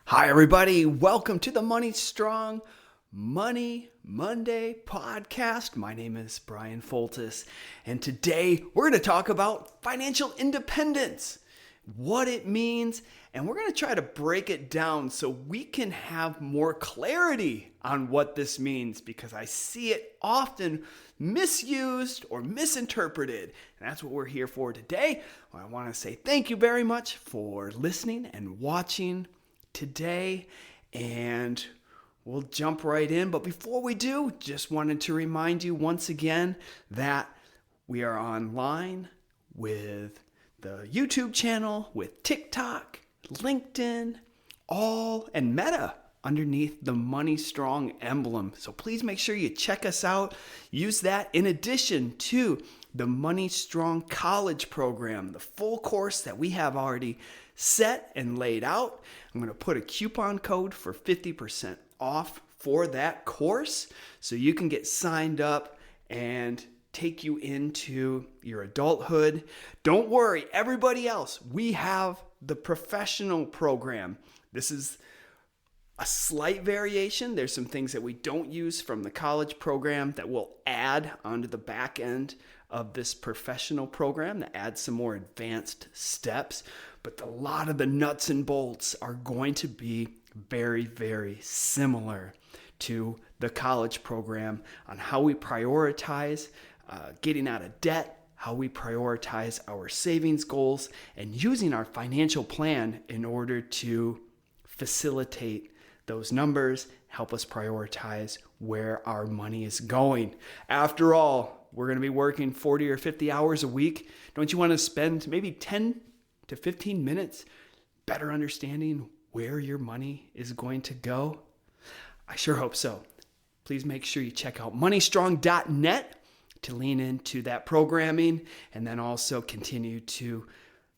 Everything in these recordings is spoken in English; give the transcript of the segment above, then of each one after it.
Hi, everybody. Welcome to the Money Strong Money Monday podcast. My name is Bryan Foltice, and today we're going to talk about financial independence, what it means, and we're going to try to break it down so we can have more clarity on what this means because I see it often misused or misinterpreted. And that's what we're here for today. I want to say thank you very much for listening and watching today, and we'll jump right in. But before we do, just wanted to remind you once again that we are online with the YouTube channel, with TikTok, LinkedIn, and Meta underneath the Money Strong emblem. So please make sure you check us out. Use that in addition to the Money Strong College program, the full course that we have already set and laid out. I'm going to put a coupon code for 50% off for that course so you can get signed up and take you into your adulthood. Don't worry, everybody else, we have the professional program. This is a slight variation. There's some things that we don't use from the college program that we'll add onto the back end of this professional program that adds some more advanced steps. But a lot of the nuts and bolts are going to be very, very similar to the college program on how we prioritize getting out of debt, how we prioritize our savings goals, and using our financial plan in order to facilitate those numbers, help us prioritize where our money is going. After all, we're going to be working 40 or 50 hours a week. Don't you want to spend maybe 10 to 15 minutes better understanding where your money is going to go? I sure hope so. Please make sure you check out moneystrong.net to lean into that programming, and then also continue to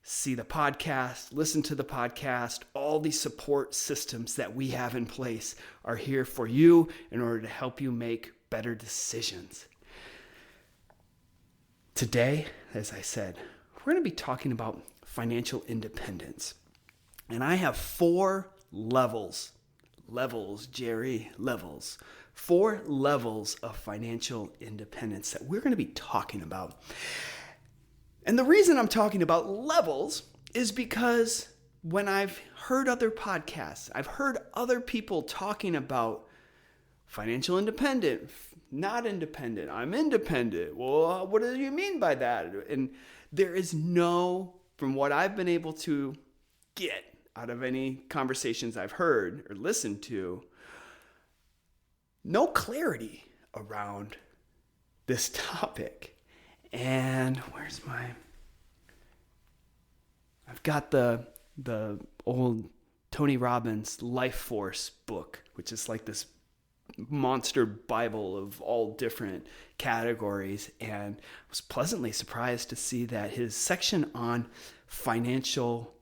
see the podcast, listen to the podcast. All these support systems that we have in place are here for you in order to help you make better decisions. Today, as I said, we're going to be talking about financial independence. And I have 4 levels. Levels. 4 levels of financial independence that we're going to be talking about. And the reason I'm talking about levels is because when I've heard other podcasts, I've heard other people talking about financial independent, not independent, I'm independent. Well, what do you mean by that? And there is no, from what I've been able to get out of any conversations I've heard or listened to, no clarity around this topic. And I've got the old Tony Robbins Life Force book, which is like this monster Bible of all different categories. And I was pleasantly surprised to see that his section on financial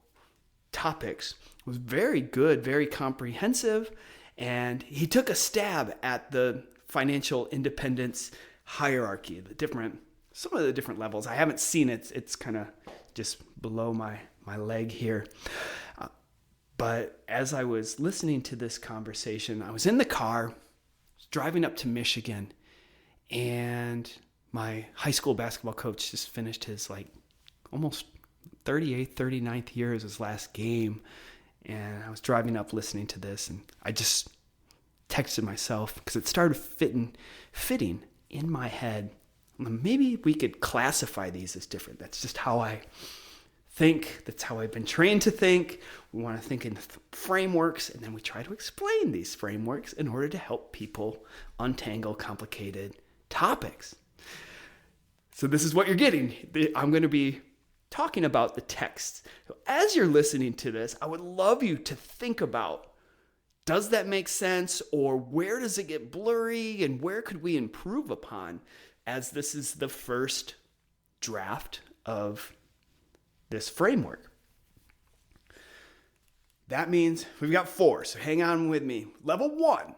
topics was very good, very comprehensive. And he took a stab at the financial independence hierarchy, some of the different levels. I haven't seen it. It's kind of just below my leg here. But as I was listening to this conversation, I was in the car, driving up to Michigan, and my high school basketball coach just finished his almost 38th, 39th year as his last game. And I was driving up listening to this, and I just texted myself because it started fitting in my head. Maybe we could classify these as different. That's just how I think. That's how I've been trained to think. We want to think in frameworks, and then we try to explain these frameworks in order to help people untangle complicated topics. So this is what you're getting. I'm going to be talking about the text. So as you're listening to this, I would love you to think about, does that make sense, or where does it get blurry, and where could we improve upon, as this is the first draft of this framework. That means we've got 4, so hang on with me. Level 1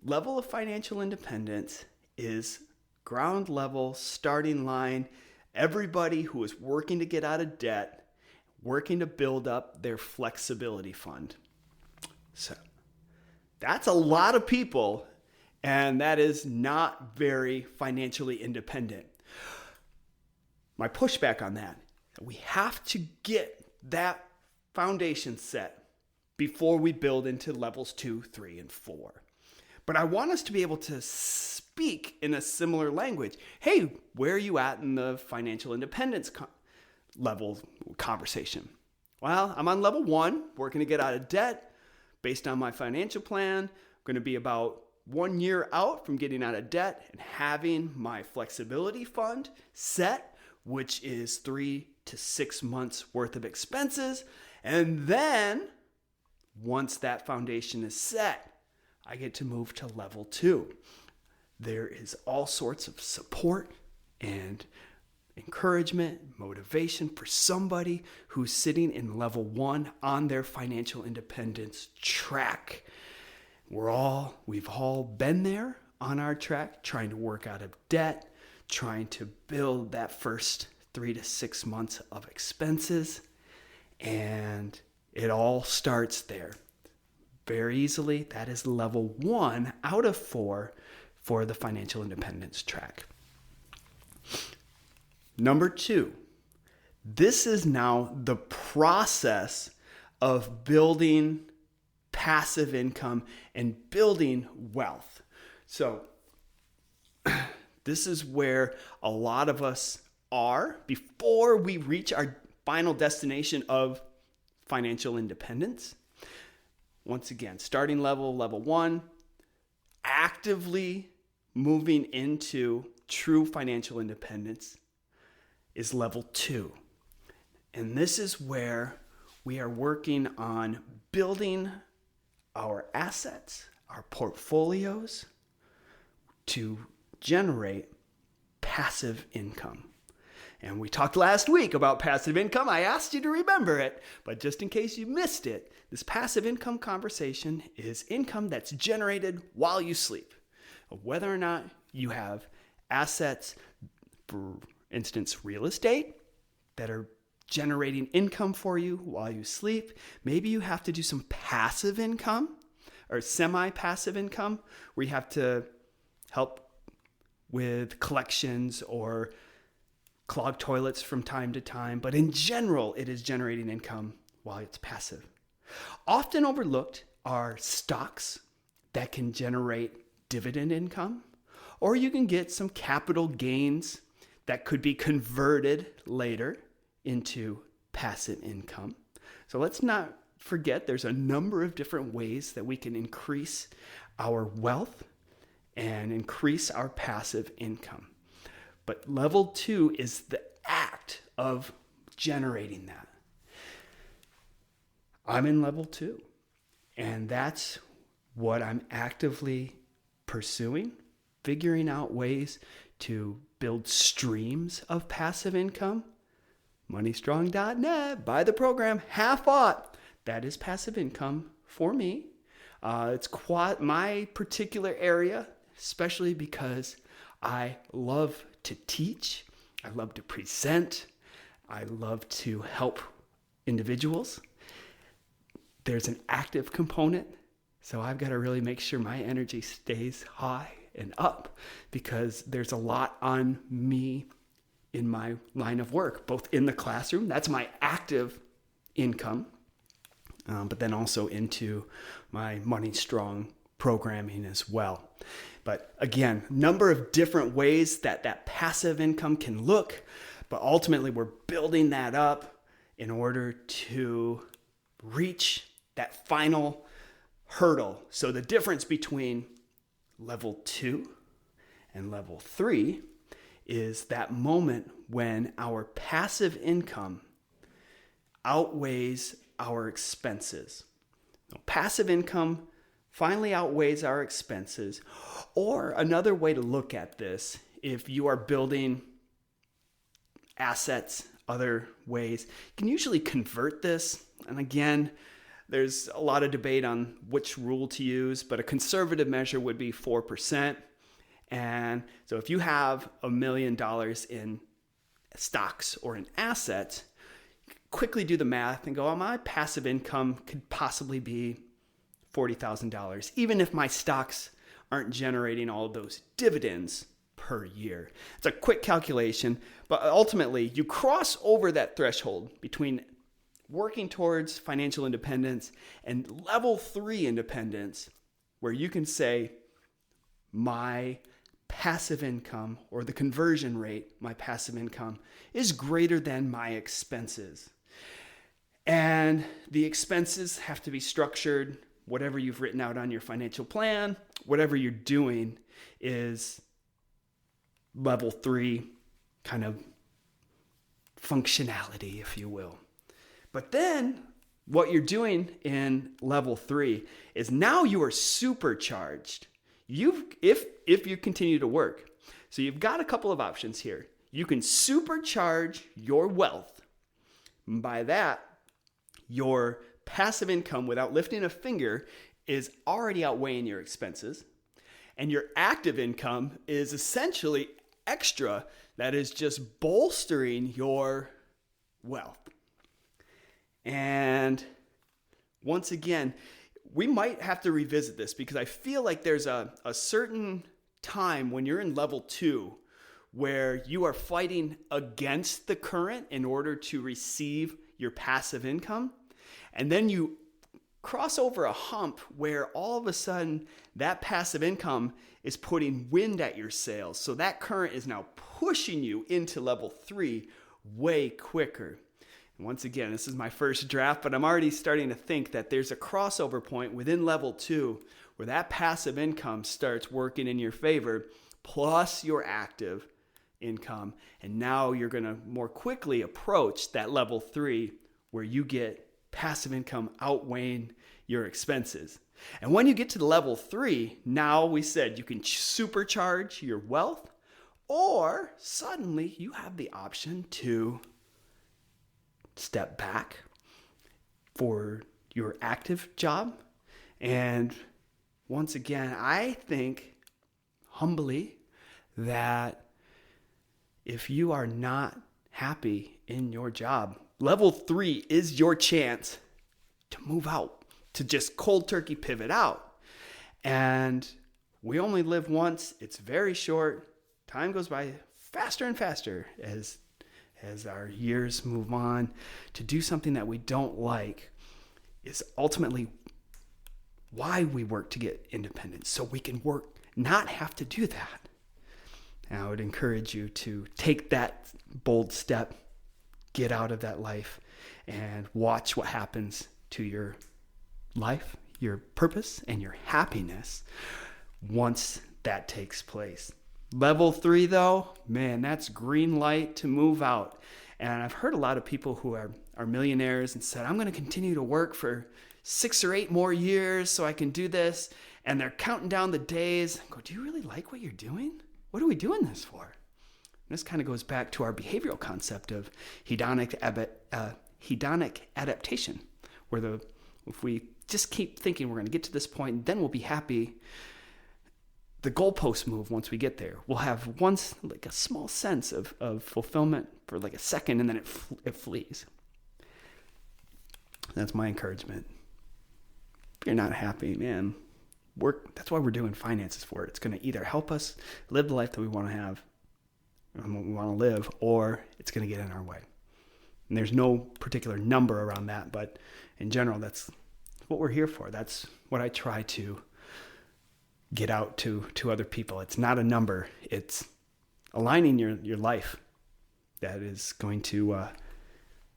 level of financial independence is ground level, starting line. Everybody who is working to get out of debt, working to build up their flexibility fund. So that's a lot of people, and that is not very financially independent. My pushback on that, we have to get that foundation set before we build into levels 2, 3, and 4. But I want us to be able to speak in a similar language. Hey, where are you at in the financial independence level conversation? Well, I'm on level 1, working to get out of debt. Based on my financial plan, I'm going to be about 1 year out from getting out of debt and having my flexibility fund set, which is 3 to 6 months worth of expenses. And then once that foundation is set, I get to move to level 2. There is all sorts of support and encouragement, motivation for somebody who's sitting in level 1 on their financial independence track. We've all been there on our track, trying to work out of debt, trying to build that first 3 to 6 months of expenses, and it all starts there. Very easily, that is level 1 out of 4 for the financial independence track. Number 2, this is now the process of building passive income and building wealth. So this is where a lot of us are before we reach our final destination of financial independence. Once again, starting level 1, actively moving into true financial independence is level 2. And this is where we are working on building our assets, our portfolios to generate passive income. And we talked last week about passive income. I asked you to remember it, but just in case you missed it, this passive income conversation is income that's generated while you sleep. Whether or not you have assets, for instance, real estate, that are generating income for you while you sleep. Maybe you have to do some passive income or semi-passive income where you have to help with collections or clog toilets from time to time. But in general, it is generating income while it's passive. Often overlooked are stocks that can generate dividend income, or you can get some capital gains that could be converted later into passive income. So let's not forget there's a number of different ways that we can increase our wealth and increase our passive income. But level 2 is the act of generating that. I'm in level 2, and that's what I'm actively pursuing, figuring out ways to build streams of passive income. MoneyStrong.net, buy the program, half off. That is passive income for me. It's my particular area, especially because I love to teach. I love to present. I love to help individuals. There's an active component, so I've got to really make sure my energy stays high and up because there's a lot on me in my line of work, both in the classroom, that's my active income, but then also into my Money Strong programming as well. But again, number of different ways that passive income can look, but ultimately we're building that up in order to reach that final hurdle. So the difference between level 2 and level 3 is that moment when our passive income outweighs our expenses. Now, passive income finally outweighs our expenses. Or another way to look at this, if you are building assets other ways, you can usually convert this. And again, there's a lot of debate on which rule to use, but a conservative measure would be 4%. And so if you have $1 million in stocks or in assets, quickly do the math and go, oh, my passive income could possibly be $40,000, even if my stocks aren't generating all of those dividends per year. It's a quick calculation, but ultimately you cross over that threshold between working towards financial independence and level 3 independence, where you can say, my passive income, or the conversion rate, my passive income, is greater than my expenses. And the expenses have to be structured, whatever you've written out on your financial plan, whatever you're doing is level 3 kind of functionality, if you will. But then what you're doing in level 3 is now you are supercharged. If you continue to work. So you've got a couple of options here. You can supercharge your wealth. And by that, your passive income without lifting a finger is already outweighing your expenses. And your active income is essentially extra, that is just bolstering your wealth. And once again, we might have to revisit this because I feel like there's a certain time when you're in level 2 where you are fighting against the current in order to receive your passive income. And then you cross over a hump where all of a sudden that passive income is putting wind at your sails. So that current is now pushing you into level 3 way quicker. And once again, this is my first draft, but I'm already starting to think that there's a crossover point within level 2 where that passive income starts working in your favor, plus your active income. And now you're going to more quickly approach that level 3 where you get passive income outweighing your expenses. And when you get to the level 3, now we said you can supercharge your wealth, or suddenly you have the option to step back for your active job. And once again, I think humbly that if you are not happy in your job, level 3 is your chance to move out, to just cold turkey pivot out. And we only live once. It's very short. Time goes by faster and faster as our years move on. To do something that we don't like is ultimately why we work to get independence, so we can not have to do that. And I would encourage you to take that bold step, get out of that life, and watch what happens to your life, your purpose, and your happiness once that takes place. Level 3, though, man, that's green light to move out. And I've heard a lot of people who are millionaires and said, I'm going to continue to work for 6 or 8 more years so I can do this. And they're counting down the days. I go, do you really like what you're doing? What are we doing this for? And this kind of goes back to our behavioral concept of hedonic adaptation, where if we just keep thinking we're going to get to this point and then we'll be happy, the goalposts move once we get there. We'll have like a small sense of fulfillment for like a second, and then it flees. That's my encouragement. If you're not happy, man, that's why we're doing finances for it. It's going to either help us live the life that we want to have and what we want to live, or it's going to get in our way. And there's no particular number around that, but in general, that's what we're here for. That's what I try to get out to other people. It's not a number. It's aligning your life that is going to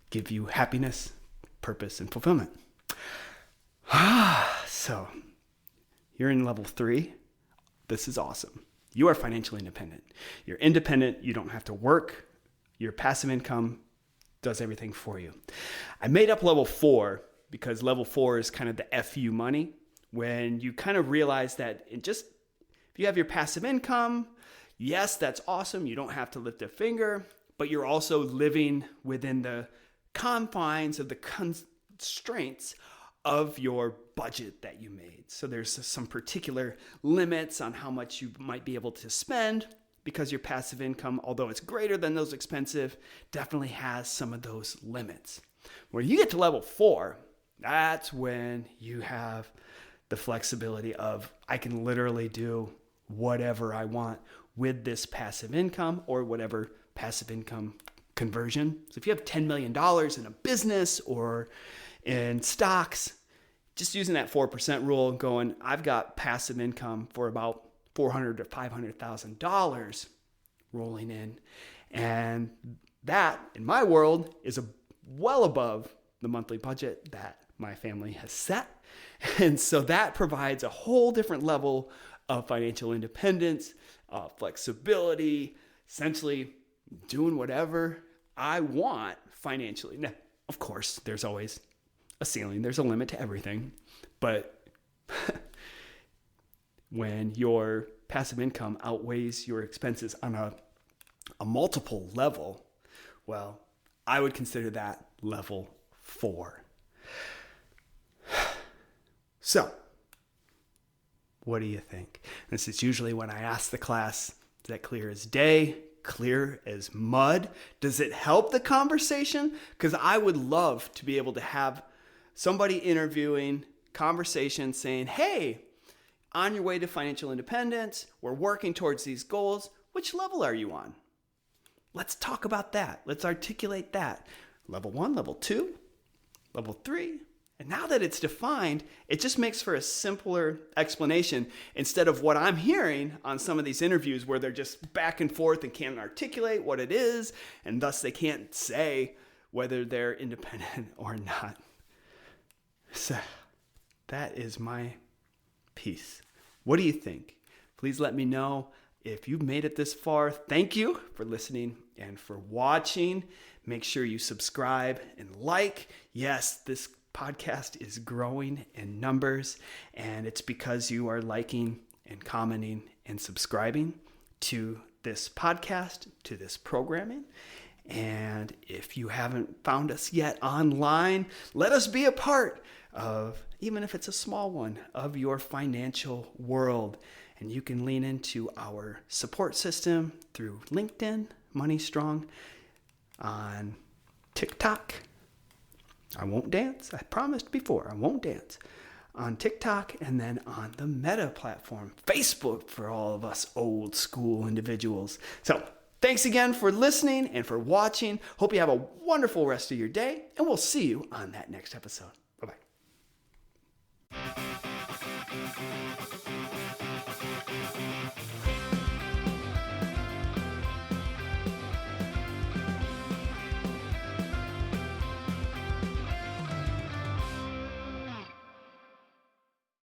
give you happiness, purpose, and fulfillment. So you're in level 3. This is awesome. You are financially independent. You're independent. You don't have to work. Your passive income does everything for you. I made up level 4 because level 4 is kind of the FU money. When you kind of realize that if you have your passive income, yes, that's awesome. You don't have to lift a finger, but you're also living within the confines of the constraints of your budget that you made. So there's some particular limits on how much you might be able to spend, because your passive income, although it's greater than those expensive, definitely has some of those limits. When you get to level 4, that's when you have the flexibility of I can literally do whatever I want with this passive income or whatever passive income conversion. So if you have $10 million in a business or in stocks, just using that 4% rule, going, I've got passive income for about $400,000 to $500,000 rolling in. And that, in my world, is well above the monthly budget that my family has set. And so that provides a whole different level of financial independence, flexibility, essentially doing whatever I want financially. Now, of course, there's always a ceiling. There's a limit to everything. But when your passive income outweighs your expenses on a multiple level, well, I would consider that level 4. So, what do you think? This is usually when I ask the class, is that clear as day? Clear as mud? Does it help the conversation? Because I would love to be able to have somebody interviewing, conversation saying, hey, on your way to financial independence, we're working towards these goals. Which level are you on? Let's talk about that. Let's articulate that. Level 1, level 2, level 3. And now that it's defined, it just makes for a simpler explanation instead of what I'm hearing on some of these interviews where they're just back and forth and can't articulate what it is, and thus they can't say whether they're independent or not. So that is my piece. What do you think? Please let me know. If you've made it this far, thank you for listening and for watching. Make sure you subscribe and like. Yes, this podcast is growing in numbers, and it's because you are liking and commenting and subscribing to this podcast, to this programming. And if you haven't found us yet online, let us be a part of, even if it's a small one, of your financial world. And you can lean into our support system through LinkedIn, Money Strong, on TikTok. I won't dance. I promised before I won't dance. On TikTok, and then on the Meta platform, Facebook, for all of us old school individuals. So thanks again for listening and for watching. Hope you have a wonderful rest of your day, and we'll see you on that next episode. Bye-bye.